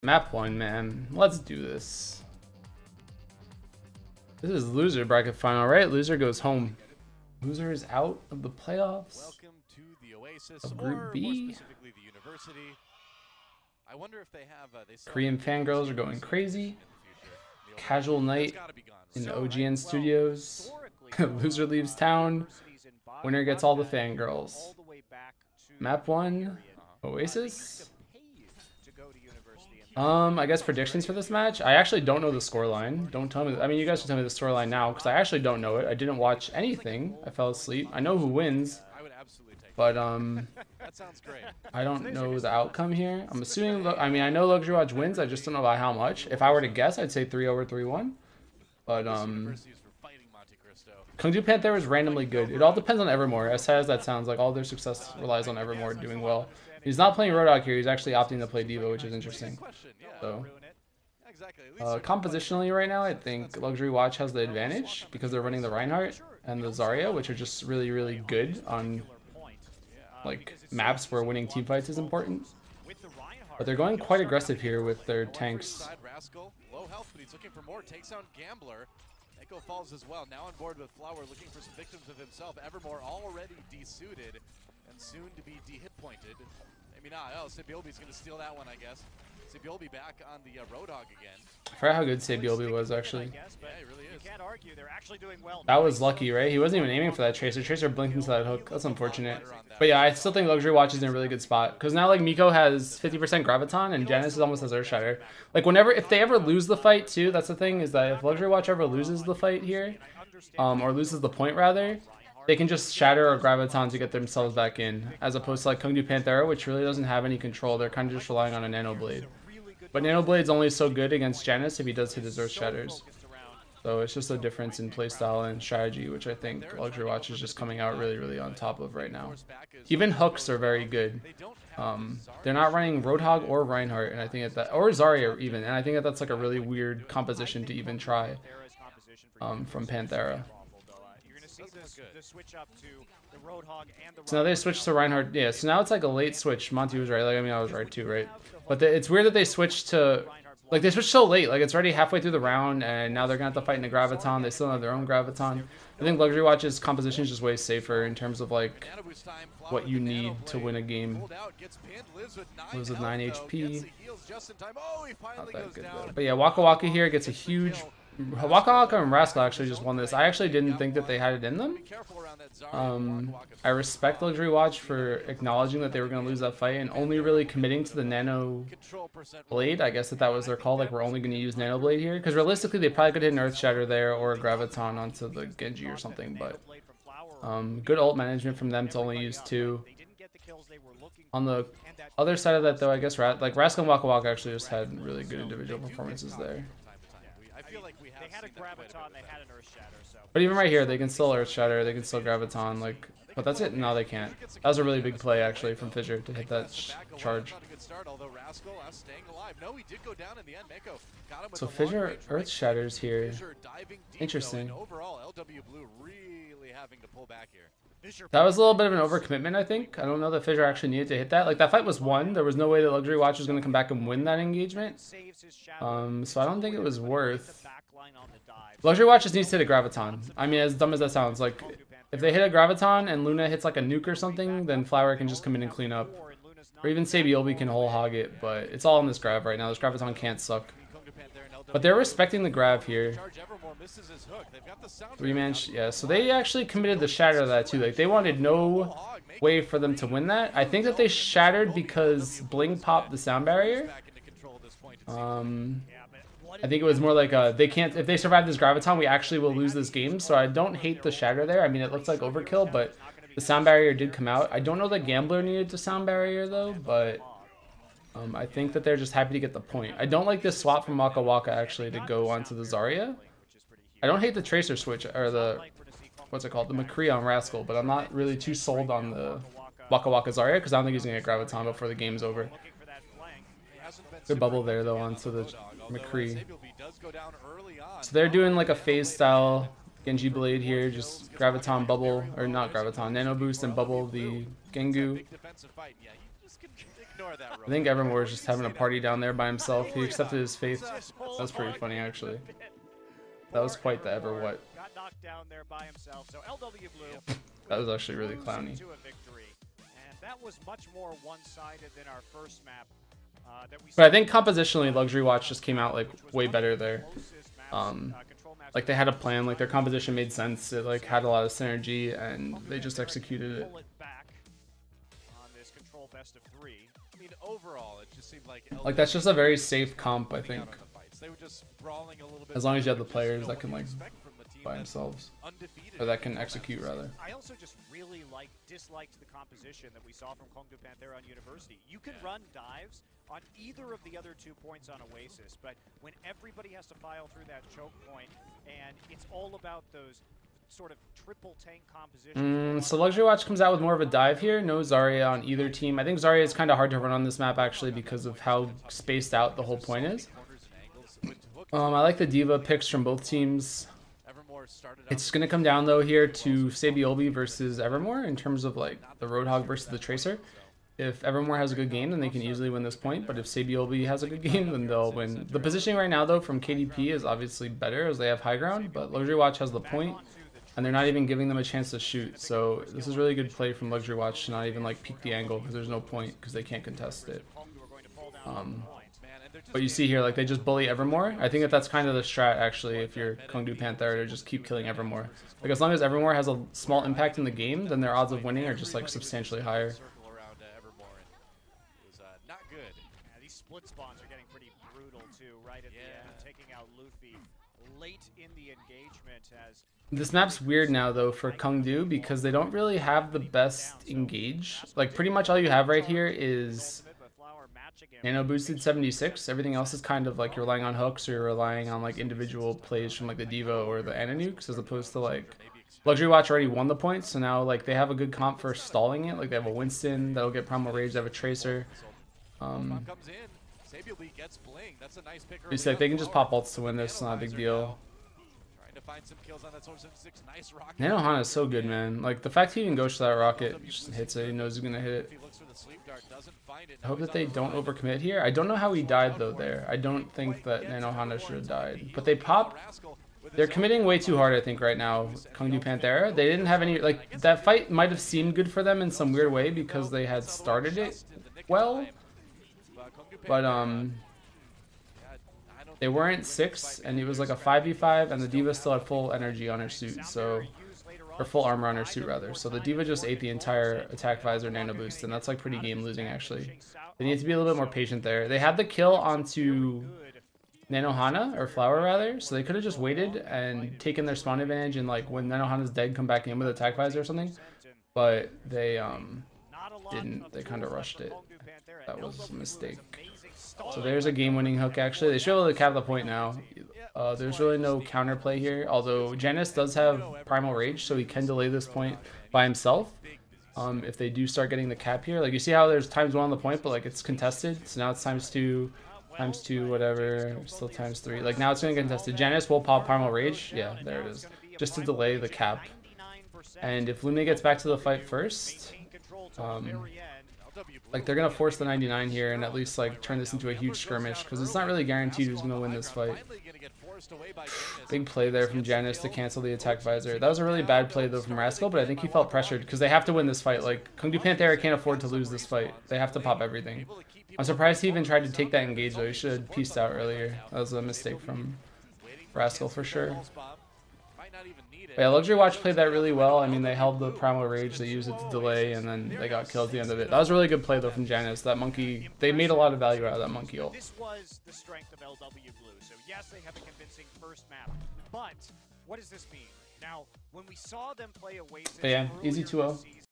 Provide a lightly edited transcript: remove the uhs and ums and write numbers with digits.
Map 1, man. Let's do this. This is loser bracket final, right? Loser goes home. Loser is out of the playoffs. Welcome to the Oasis, of Group B. More specifically the university. I wonder if they have Korean fangirls are going crazy. Casual night in the OGN studios. Loser leaves town. Winner gets all the fangirls. Map 1, Oasis. I guess predictions for this match. I actually don't know the scoreline. Don't tell me. I mean, you guys should tell me the scoreline now because I actually don't know it. I didn't watch anything. I fell asleep. I know who wins, but that sounds great. I don't know the outcome here. I'm assuming. I mean, I know Luxury Watch wins. I just don't know by how much. If I were to guess, I'd say 3-0 or 3-1. But Kungju Panthera is randomly good. It all depends on Evermore. As sad as that sounds, like all their success relies on Evermore doing well. He's not playing Roadhog here. He's actually opting to play Diva, which is interesting. So, compositionally right now, I think Luxury Watch has the advantage because they're running the Reinhardt and the Zarya, which are just really, really good on like maps where winning teamfights is important. But they're going quite aggressive here with their tanks. Low health, but he's looking for more. Takes out Gambler. Echo falls as well. Now on board with Flower, looking for some victims of himself. Evermore already desuited and soon to be de-hit pointed. Maybe not. Oh, Sabiobi's going to steal that one, I guess. Sabiobi back on the Roadhog again. I forgot how good Sabiobi was, actually. Yeah, he really is. You can't argue. They're actually doing well. That was lucky, right? He wasn't even aiming for that Tracer. Tracer blinked into that hook. That's unfortunate. But yeah, I still think Luxury Watch is in a really good spot. Because now, like, Miko has 50% Graviton, and Janice is almost has Earthshatter. Like, if they ever lose the fight, too, that's the thing, is that if Luxury Watch ever loses the fight here, or loses the point, rather, they can just Shatter or Graviton to get themselves back in, as opposed to, like, Kungju Panthera, which really doesn't have any control. They're kind of just relying on a Nano Blade. But Nano Blade's only so good against Janice if he does hit his Earth Shatters. So it's just a difference in playstyle and strategy, which I think Luxury Watch is just coming out really, really on top of right now. Even hooks are very good. They're not running Roadhog or Reinhardt, and I think or Zarya even, and I think that's like a really weird composition to even try from Panthera. So now they switched to Reinhardt. Yeah, so now it's like a late switch. Monty was right. Like, I mean, I was right too, right? But it's weird that they switched to... Like, they switched so late. Like, it's already halfway through the round, and now they're going to have to fight in the Graviton. They still have their own Graviton. I think Luxury Watch's composition is just way safer in terms of, like, what you need to win a game. Lives with 9 HP. Not that good, though. But yeah, Waka Waka here gets a huge... Waka Waka and Rascal actually just won this. I actually didn't think that they had it in them. I respect Luxury Watch for acknowledging that they were going to lose that fight and only really committing to the Nano Blade. I guess that was their call, like we're only going to use Nano Blade here. Because realistically, they probably could hit an Earth Shatter there or a Graviton onto the Genji or something. But good ult management from them to only use 2. On the other side of that, though, I guess Rascal and Waka Waka actually just had really good individual performances there. They had a Graviton, they had an Earth Shatter, so. But even right here, they can still Earth Shatter, they can still Graviton, like, but that's it. No, they can't. That was a really big play, actually, from Fissure to hit that charge. So Fissure Earth Shatters here. Interesting. That was a little bit of an overcommitment, I think. I don't know that Fissure actually needed to hit that. Like, that fight was won. There was no way that Luxury Watch was going to come back and win that engagement. So I don't think it was worth... Luxury Watch just needs to hit a Graviton. I mean, as dumb as that sounds, like, if they hit a Graviton and Luna hits, like, a nuke or something, then Flower can just come in and clean up. Or even Sabiobi can whole hog it, but it's all on this grab right now. This Graviton can't suck. But they're respecting the grab here. 3-man, yeah, so they actually committed the shatter to that too. Like, they wanted no way for them to win that. I think that they shattered because Bling popped the sound barrier. I think it was more like they can't, if they survive this Graviton, we actually will lose this game. So I don't hate the shatter there. I mean, it looks like overkill, but the sound barrier did come out. I don't know that Gambler needed the sound barrier though, but I think that they're just happy to get the point. I don't like this swap from Waka Waka actually to go onto the Zarya. I don't hate the Tracer switch, or the, what's it called, the McCree on Rascal, but I'm not really too sold on the Waka Waka Zarya because I don't think he's going to get Graviton before the game's over. Good bubble there though onto the McCree. So they're doing like a phase style Genji Blade here, just Graviton bubble, or not Graviton, Nano Boost and bubble the Gengu. ignore that. I think Evermore is just having a party down there by himself. He accepted his fate. That was pretty funny, actually. That was quite the ever what. Got knocked down there by himself. So LW Blue. That was actually really clowny. To a victory. And that was much more one-sided than our first map. But I think compositionally, Luxury Watch just came out like way better there. Like they had a plan, like their composition made sense. It like had a lot of synergy, and they just executed it. Overall, it just seemed like that's just a very safe comp, I think. They were just brawling a little bit. As long as you have the players that can like by themselves, or that can execute rather. I also just really disliked the composition that we saw from Kongdu Panthera on University. You can run dives on either of the other 2 points on Oasis, but when everybody has to file through that choke point, and it's all about those sort of triple tank composition. So Luxury Watch comes out with more of a dive here. No Zarya on either team. I think Zarya is kind of hard to run on this map actually because of how spaced out the whole point is. I like the Diva picks from both teams. It's going to come down though here to Sabiolbi versus Evermore in terms of like the Roadhog versus the Tracer. If Evermore has a good game, then they can easily win this point. But if Sabiolbi has a good game, then they'll win. The positioning right now though from KDP is obviously better as they have high ground, but Luxury Watch has the point. And they're not even giving them a chance to shoot. So this is really good play from Luxury Watch to not even like peek the angle because there's no point because they can't contest it. But you see here, like they just bully Evermore. I think that's kind of the strat actually if you're Kongdu Panthera, to just keep killing Evermore. Like as long as Evermore has a small impact in the game, then their odds of winning are just like substantially higher. These split spawns are getting pretty brutal too, right at the end, taking out Luffy late in the engagement as this map's weird now though for Kongdu because they don't really have the best engage. Like pretty much all you have right here is nano boosted 76. Everything else is kind of like you're relying on hooks or you're relying on like individual plays from like the Diva or the Ananukes as opposed to like Luxury Watch already won the points, so now like they have a good comp for stalling it. Like they have a Winston that'll get Primal Rage, they have a Tracer. You said they can just pop ults to win this, it's not a big deal. Nano Hana is so good, man. Like the fact he even goes to that rocket, just hits it, he knows he's gonna hit it. I hope that they don't overcommit here. I don't know how he died though there. I don't think that Nano Hana should have died. But they pop. They're committing way too hard, I think, right now, Kongdu Panthera. They didn't have any, like, that fight might have seemed good for them in some weird way because they had started it well. But, they weren't 6, and it was like a 5v5, and the Diva still had full energy on her suit, so... Or full armor on her suit, rather. So the Diva just ate the entire attack visor nano boost, and that's like pretty game losing, actually. They need to be a little bit more patient there. They had the kill onto Nano Hana, or Flower, rather, so they could have just waited and taken their spawn advantage, and like when Nano Hana's dead, come back in with attack visor or something. But they didn't. They kind of rushed it. That was a mistake. So there's a game-winning hook, actually. They should be able to cap the point now. There's really no counterplay here, although Janus does have Primal Rage, so he can delay this point by himself. If they do start getting the cap here. Like, you see how there's ×1 on the point, but like it's contested, so now it's ×2, whatever, still ×3. Like, now it's going to get contested. Janus will pop Primal Rage. Yeah, there it is. Just to delay the cap. And if Lune gets back to the fight first, like they're gonna force the 99 here and at least like turn this into a huge skirmish because it's not really guaranteed who's gonna win this fight. Big play there from Janus to cancel the attack visor. That was a really bad play though from Rascal, but I think he felt pressured because they have to win this fight. Like Kongdu Panthera can't afford to lose this fight. They have to pop everything. I'm surprised he even tried to take that engage though. He should have pieced out earlier. That was a mistake from Rascal for sure. But yeah, Luxury Watch played that really well. I mean, they held the Primal Rage, they used it to delay, and then they got killed at the end of it. That was a really good play, though, from Janus. That monkey, they made a lot of value out of that monkey ult. This was the strength of LW Blue. So, yes, they have a convincing first map. But what does this mean? Now, when we saw them play Oasis, but yeah, easy 2-0.